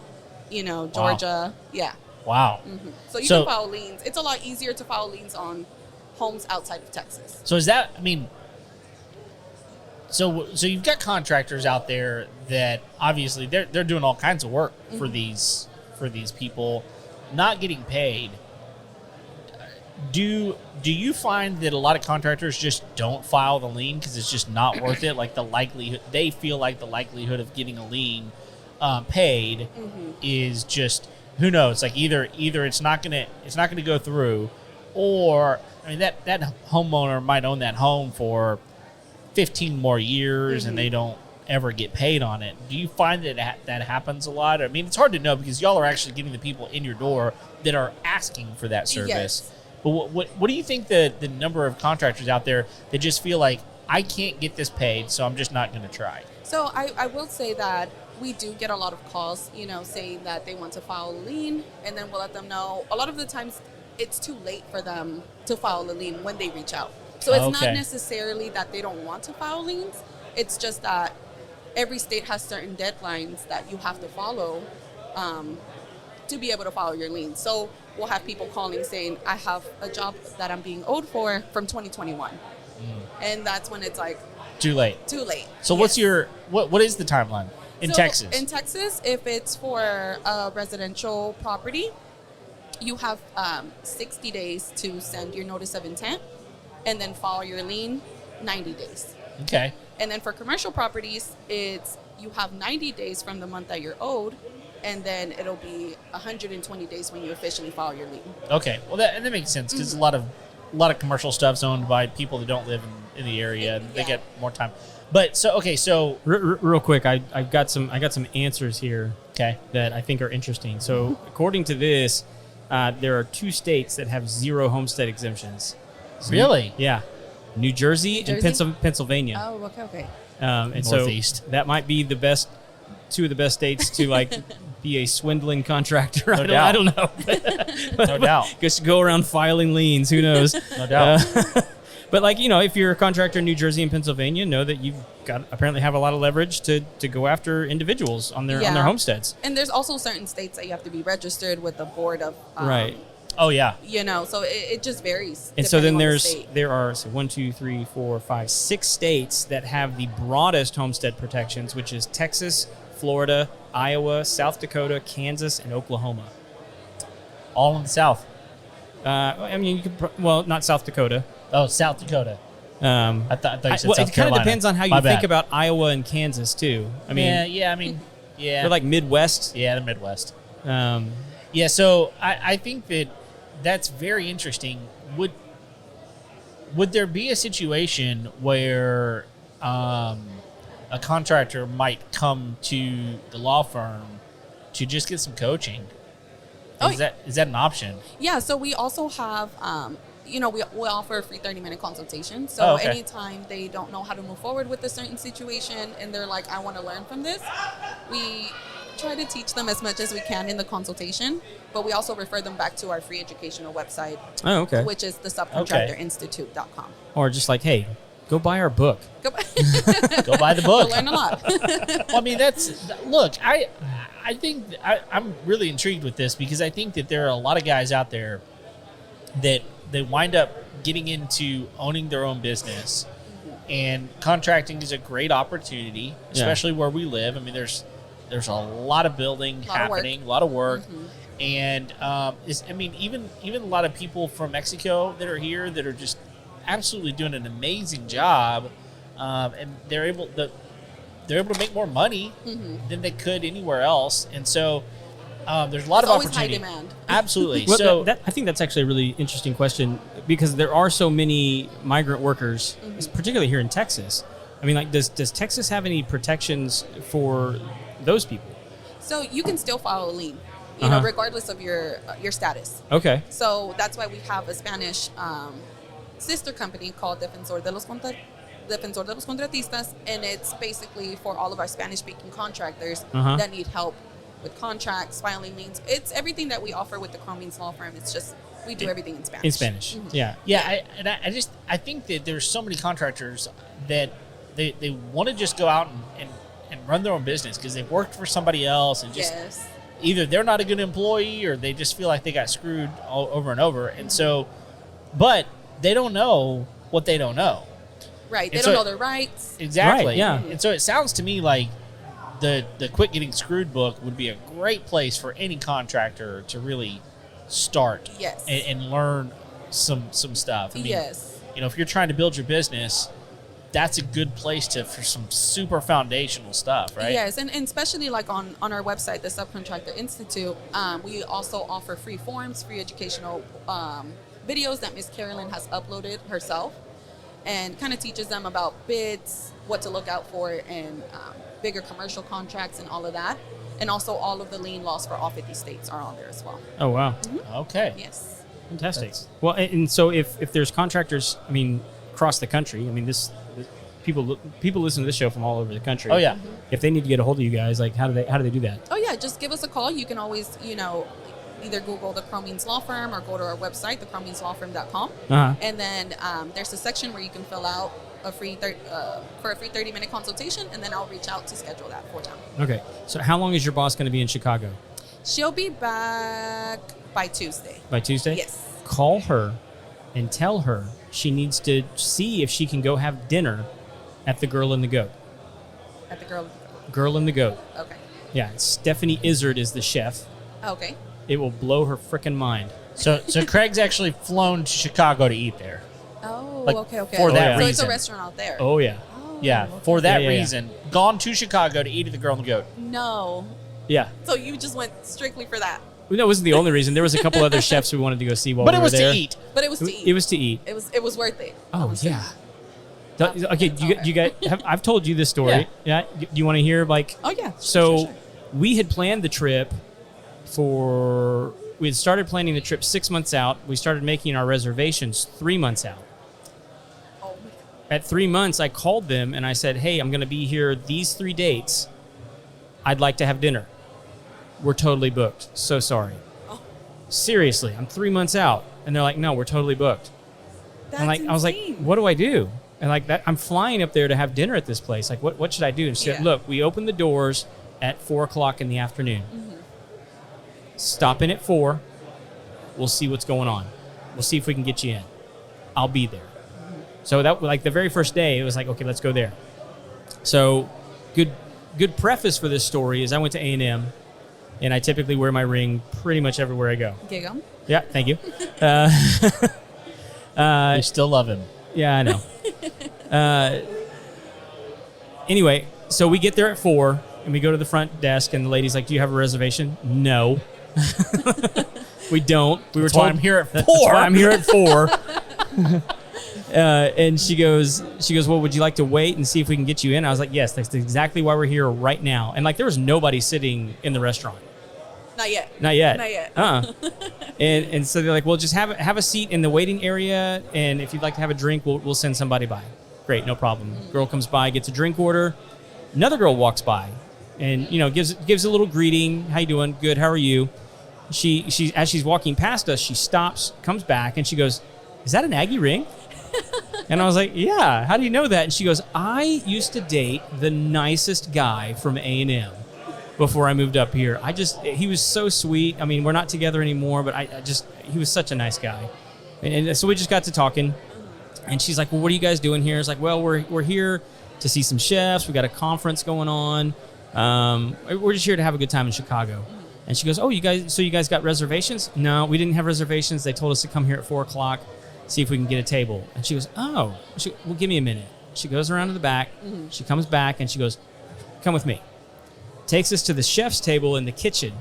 Georgia. Yeah. Wow. So you can file liens. It's a lot easier to file liens on homes outside of Texas. So is that? I mean, so you've got contractors out there that obviously they're doing all kinds of work for these people, not getting paid. Do you find that a lot of contractors just don't file the lien because it's just not worth it? Like they feel like the likelihood of getting a lien paid is just, who knows? Like either it's not gonna go through, or I mean that homeowner might own that home for 15 more years and they don't ever get paid on it. Do you find that happens a lot? I mean, it's hard to know because y'all are actually getting the people in your door that are asking for that service. Yes. But what do you think the number of contractors out there that just feel like, I can't get this paid, so I'm just not going to try? So I will say that we do get a lot of calls, saying that they want to file a lien, and then we'll let them know. A lot of the times it's too late for them to file a lien when they reach out. So it's not necessarily that they don't want to file liens. It's just that every state has certain deadlines that you have to follow to be able to file your lien. So we'll have people calling saying, I have a job that I'm being owed for from 2021. And that's when it's like, Too late. So what's your what is the timeline in Texas? In Texas, if it's for a residential property, you have 60 days to send your notice of intent and then file your lien 90 days. Okay. And then for commercial properties, it's you have 90 days from the month that you're owed, and then it'll be 120 days when you officially file your lien. Okay. Well, that makes sense because a lot of commercial stuff's owned by people that don't live in the area, and they get more time. But so Real quick, I got some answers here. Okay. That I think are interesting. So according to this, there are 2 states that have 0 homestead exemptions. Really? Yeah, New Jersey and Pennsylvania. Oh, okay. And Northeast. so that might be 2 of the best states to like be a swindling contractor. No doubt. I don't know. No doubt. Just go around filing liens. Who knows? No doubt. But like, if you're a contractor in New Jersey and Pennsylvania, know that you've got apparently have a lot of leverage to go after individuals on their homesteads. And there's also certain states that you have to be registered with the board of Right. Oh yeah. So it just varies. And so then depending there are 1, 2, 3, 4, 5, 6 states that have the broadest homestead protections, which is Texas, Florida, Iowa, South Dakota, Kansas, and Oklahoma. All in the South. I mean, you could not South Dakota. Oh, South Dakota. I thought you said South it kind of Carolina. depends on how you My think bad. about Iowa and Kansas too. I mean, yeah. they're like Midwest. Yeah, the Midwest. Um, Yeah, so I think that's very interesting. Would there be a situation where a contractor might come to the law firm to just get some coaching? Is that an option? Yeah, so we also have, we offer a free 30-minute consultation. So anytime they don't know how to move forward with a certain situation and they're like, I want to learn from this, we try to teach them as much as we can in the consultation, but we also refer them back to our free educational website, which is the subcontractorinstitute.com. Or just like, hey, go buy our book. Go buy the book. You'll learn a lot. Well, I mean, I think I'm really intrigued with this because I think that there are a lot of guys out there that they wind up getting into owning their own business, and contracting is a great opportunity, especially where we live. I mean, there's a lot of building happening, a lot of work, and even a lot of people from Mexico that are here that are just absolutely doing an amazing job, and they're able to make more money than they could anywhere else, and so there's a lot of opportunity. High demand. Absolutely. Well, so I think that's actually a really interesting question because there are so many migrant workers, particularly here in Texas. I mean, like, does Texas have any protections for those people? So you can still file a lien, regardless of your status. Okay. So that's why we have a Spanish sister company called Defensor de los Contratistas, and it's basically for all of our Spanish-speaking contractors that need help with contracts, filing liens. It's everything that we offer with the Cromeens Law Firm. It's just we do everything in Spanish. In Spanish, yeah. I think that there's so many contractors that they want to just go out and run their own business because they've worked for somebody else and just either they're not a good employee or they just feel like they got screwed over and over, and so, but they don't know what they don't know. Right. They don't know their rights. Exactly. Right, yeah. And so it sounds to me like the Quit Getting Screwed book would be a great place for any contractor to really start and learn some stuff. I mean, if you're trying to build your business, that's a good place for some super foundational stuff, right? Yes, and especially like on our website, the Subcontractor Institute, we also offer free forums, free educational videos that Miss Carolyn has uploaded herself, and kind of teaches them about bids, what to look out for, and bigger commercial contracts and all of that. And also all of the lien laws for all 50 states are on there as well. Oh, wow. Okay. Yes. Fantastic. Well, and so if there's contractors, I mean, across the country, I mean, this people listen to this show from all over the country. Oh, yeah. If they need to get a hold of you guys, like, how do they do that? Oh, yeah. Just give us a call. You can always, either Google the Cromeens Law Firm or go to our website, thecromeenslawfirm.com. And then there's a section where you can fill out for a free 30-minute consultation, and then I'll reach out to schedule that for them. Okay. So how long is your boss going to be in Chicago? She'll be back by Tuesday. By Tuesday? Yes. Call her and tell her she needs to see if she can go have dinner at the Girl and the Goat. At the Girl and the Goat. Okay. Yeah, Stephanie Izzard is the chef. Okay. It will blow her frickin' mind. So Craig's actually flown to Chicago to eat there. Oh, Like, okay. for that So reason. it's a restaurant out there. Oh yeah. Yeah, for that Yeah. reason. Gone to Chicago to eat at the Girl and the Goat. No. Yeah. So you just went strictly for that. That wasn't the only reason. There was a couple other chefs we wanted to go see while But we it were was there. to eat. But it was to eat. It was to eat. It was worth it. Oh It was to yeah. eat. Okay, you guys, I've told you this story. Yeah. Do you want to hear like? Oh yeah. So we had planned the trip we had started planning the trip 6 months out. We started making our reservations 3 months out. Oh my God. At 3 months, I called them and I said, hey, I'm going to be here these 3 dates. I'd like to have dinner. We're totally booked. So sorry. Oh. Seriously, I'm 3 months out. And they're like, no, we're totally booked. That's And like, I was like, insane. what do I do? And like that, I'm flying up there to have dinner at this place. Like, what should I do? And she said, Yeah. look, we open the doors at 4:00 in the afternoon. Stop in at 4. We'll see what's going on. We'll see if we can get you in. I'll be there. So that like the very first day, it was like, okay, let's go there. So good preface for this story is I went to A&M, and I typically wear my ring pretty much everywhere I go. Gig 'em. Yeah, thank you. You still love him. Yeah, I know. Anyway, so we get there at 4, and we go to the front desk, and the lady's like, do you have a reservation? No. We don't. We were That's why told I'm here at 4. That's why I'm here at 4. And she goes, well, would you like to wait and see if we can get you in? I was like, yes, that's exactly why we're here right now. And like, there was nobody sitting in the restaurant. Not yet. Not yet. Not yet. And so they're like, well, just have a seat in the waiting area, and if you'd like to have a drink, we'll send somebody by. Great, no problem. Girl comes by, gets a drink order. Another girl walks by, and gives a little greeting. How you doing? Good. How are you? She as she's walking past us, she stops, comes back, and she goes, "Is that an Aggie ring?" And I was like, "Yeah." How do you know that? And she goes, "I used to date the nicest guy from A&M before I moved up here. He was so sweet. I mean, we're not together anymore, but he was such a nice guy." And so we just got to talking, and she's like, "Well, what are you guys doing here?" It's like, "Well, we're here to see some chefs. We got a conference going on. We're just here to have a good time in Chicago." And she goes, "Oh, you guys got reservations?" "No, we didn't have reservations. They told us to come here at 4:00, see if we can get a table." And she goes, "Oh." Well, give me a minute. She goes around to the back. She comes back and she goes, "Come with me." Takes us to the chef's table in the kitchen,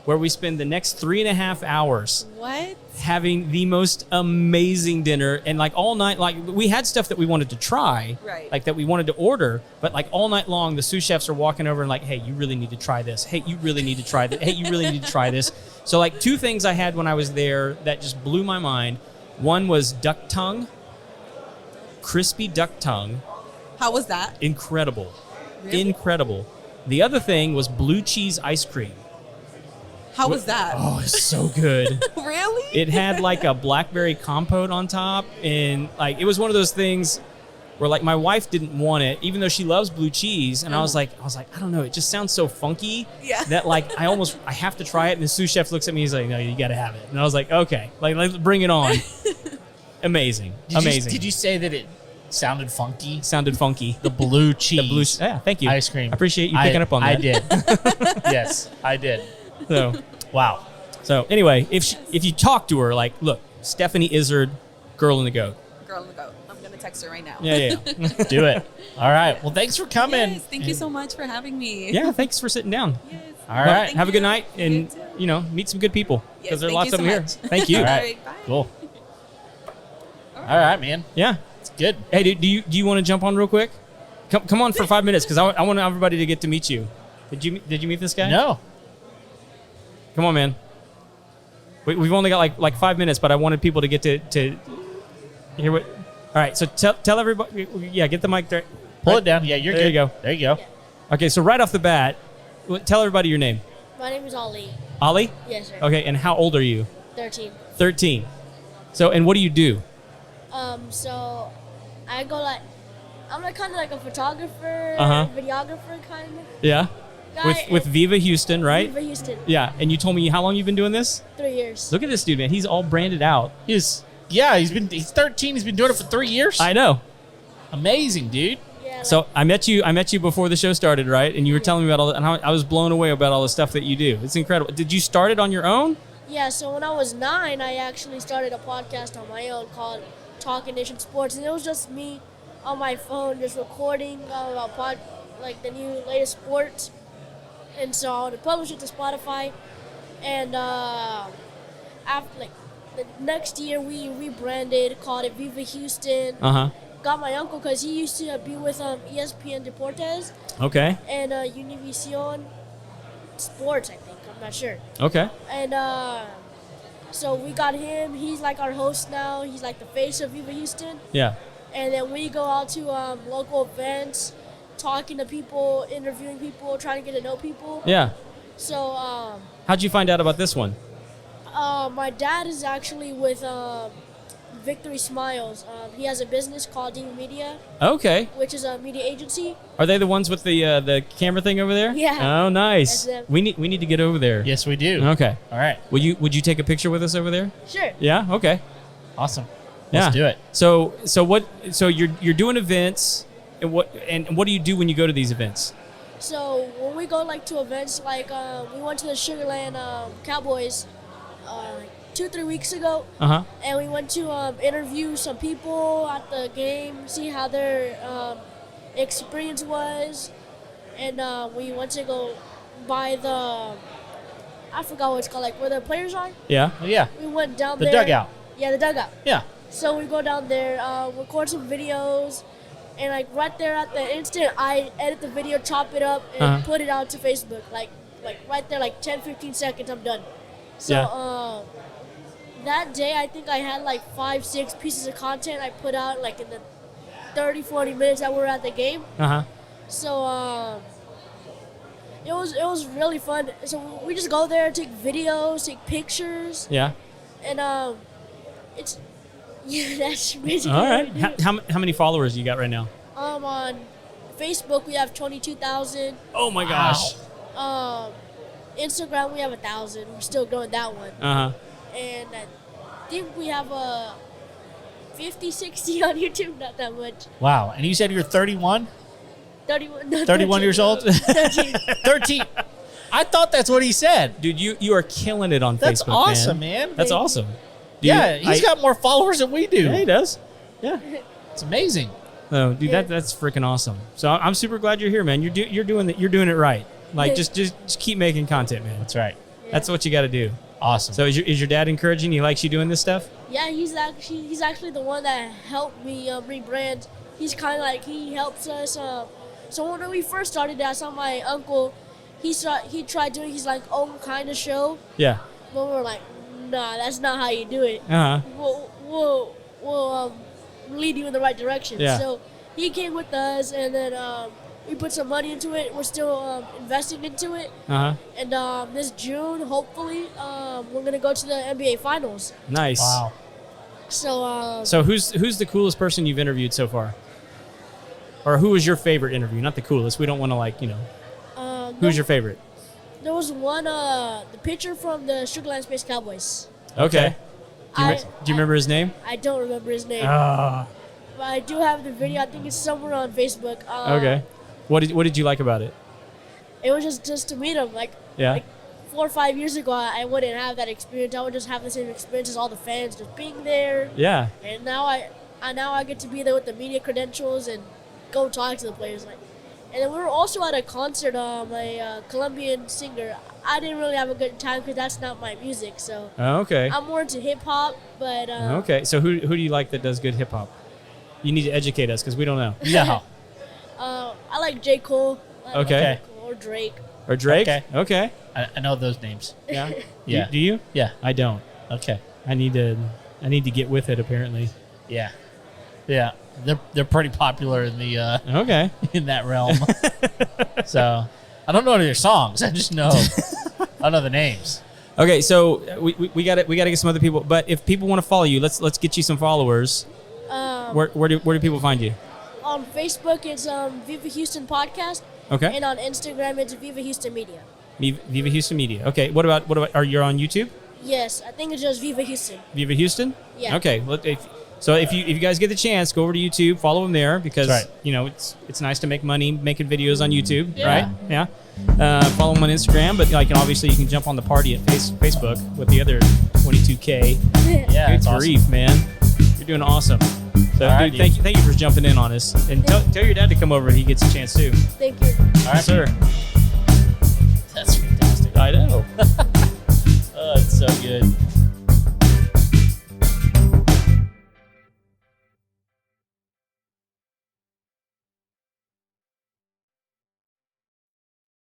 where we spend the next 3.5 hours What? having the most amazing dinner. And like all night, like we had stuff that we wanted to try, Right. like that we wanted to order, but like all night long, the sous chefs are walking over and like, "Hey, you really need to try this. Hey, you really need to try this. Hey, you really need to try this." So like 2 things I had when I was there that just blew my mind. One was duck tongue, crispy duck tongue. How was that? Incredible. Really? Incredible. The other thing was blue cheese ice cream. How was that? Oh, it's so good. Really? It had like a blackberry compote on top, and like it was one of those things where like my wife didn't want it, even though she loves blue cheese, and I was like, I don't know, it just sounds so funky that like I have to try it. And the sous chef looks at me, he's like, "No, you got to have it." And I was like, "Okay, like let's bring it on." Amazing, amazing. Did you say that it sounded funky? Sounded funky. The blue cheese. The blue. Yeah, thank you. Ice cream. I appreciate you picking up on that. I did. Yes, I did. So, Wow. so anyway, if you talk to her, like, look, Stephanie Izzard, Girl and the Goat. Girl in the goat. I'm gonna text her right now. Yeah. Do it. All right. Well, thanks for coming. Yes, thank you so much for having me. Yeah, thanks for sitting down. Yes. All right. Thank Have a good you. night, and You too. meet some good people because Yes, there are thank lots you of them so here. much. Thank you. All All right. right, bye. Cool. All right, man. Yeah. It's good. Hey, do you want to jump on real quick? Come on for 5 minutes because I want everybody to get to meet you. Did you meet this guy? No. Come on, man. We've only got like 5 minutes, but I wanted people to get to hear what. All right, so tell everybody. Yeah, get the mic there. Pull it down. Yeah, you're There good. you go. There you go. Okay, so right off the bat, tell everybody your name. My name is Ali. Ollie? Yes, sir. Okay, and how old are you? 13. 13. So, and what do you do? So I go I'm like kind of like a photographer, Uh-huh. videographer kind of Yeah. guy. With Viva Houston, right? Viva Houston. Yeah, and you told me how long you've been doing this? 3 years. Look at this dude, man. He's all branded out. He's 13. He's been doing it for 3 years. I know. Amazing, dude. Yeah. So I met you before the show started, right? And you were telling me about all, and I was blown away about all the stuff that you do. It's incredible. Did you start it on your own, Yeah, so when I was 9, I actually started a podcast on my own called Talking Nation Sports, and it was just me on my phone just recording about like the new latest sports. And so I wanted to publish it to Spotify, and after like the next year we rebranded, called it Viva Houston. Got my uncle because he used to be with ESPN Deportes. Okay. And Univision Sports, I think. I'm not sure. Okay. And so we got him. He's like our host now. He's like the face of Viva Houston. Yeah. And then we go out to local events, talking to people, interviewing people, trying to get to know people. Yeah. So How'd you find out about this one? my dad is actually with Victory Smiles. He has a business called Demon Media, Okay. which is a media agency. Are they the ones with the camera thing over there? Yeah. Oh, nice. That's them. We need to get over there. Yes, we do. Okay. All right. Would you take a picture with us over there? Sure. Yeah. Okay. Awesome. Yeah. Let's do it. So you're doing events, and what do you do when you go to these events? So when we go like to events, like we went to the Sugarland Cowboys 2-3 weeks ago, and we went to interview some people at the game, see how their experience was, and we went to go by I forgot what it's called, like where the players are. Yeah. Yeah. We went down The there. dugout. Yeah, the dugout. Yeah. So we go down there, record some videos, and like right there at the instant, I edit the video, chop it up, and put it out to Facebook. Like right there, like 10-15 seconds, I'm done. So that day, I think I had like 5-6 pieces of content I put out like in the 30-40 minutes that we were at the game. So it was really fun. So we just go there, take videos, take pictures. Yeah. And it's that's basically All what right. we do. How many followers you got right now? On Facebook we have 22,000. Oh my gosh. Instagram we have 1,000. We're still growing that one. And I think we have 50, 60 on YouTube. Not that much. Wow. And you said you're 31? 31. No, 31 years old? 13. 13. I thought that's what he said. Dude, you are killing it on That's Facebook. awesome, man. That's awesome. Yeah, he's got more followers than we do. Yeah, he does. Yeah. It's amazing. No, dude, that's freaking awesome. So I'm super glad you're here, man. You're doing it right. Like just keep making content, man. That's right. That's what you got to do. Awesome. So is your dad encouraging? He likes you doing this stuff? Yeah, he's actually the one that helped me rebrand. He's kind of like he helps us. So when we first started, I saw my uncle. He tried doing his like own kind of show. Yeah. But we were like, nah, that's not how you do it. We'll lead you in the right direction. Yeah. So he came with us, and then we put some money into it. We're still investing into it. And this June, hopefully, we're gonna go to the NBA Finals. Nice. Wow. So who's the coolest person you've interviewed so far? Or who was your favorite interview? Not the coolest. We don't want to who's your favorite? There was one, the pitcher from the Sugarland Space Cowboys. Okay. Do you I remember his name? I don't remember his name. Ah. But I do have the video. I think it's somewhere on Facebook. Okay. What did you like about it? It was just to meet him. Like 4 or 5 years ago, I wouldn't have that experience. I would just have the same experience as all the fans, just being there. Yeah. And now I get to be there with the media credentials and go talk to the players. And then we were also at a concert. A Colombian singer. I didn't really have a good time because that's not my music. So Okay. I'm more into hip hop. But Okay. So who do you like that does good hip hop? You need to educate us because we don't know. Yeah. I like J. Cole. Okay. Or Drake. Or Drake? Okay. I know those names. Yeah. Yeah. Do you? Yeah. I don't. Okay. I need to get with it apparently. Yeah. Yeah. They're pretty popular in the Okay. in that realm. So I don't know their songs. I just know I know the names. Okay, so we got to get some other people. But if people want to follow you, let's get you some followers. Where do people find you? On Facebook, it's Viva Houston Podcast. Okay. And on Instagram, it's Viva Houston Media. Viva Houston Media. Okay. What about? Are you on YouTube? Yes, I think it's just Viva Houston. Viva Houston. Yeah. Okay. Well, So if you guys get the chance, go over to YouTube, follow him there because That's right. you know it's nice to make money making videos on YouTube, Yeah. right? Yeah. Follow him on Instagram, but like obviously you can jump on the party at Facebook with the other 22K. Yeah, Good it's awesome. grief, man! You're doing awesome. So, All right, dude, thank you for jumping in on us, and tell your dad to come over if he gets a chance too. Thank you. All right, Sir. That's fantastic. I know. Oh, it's so good.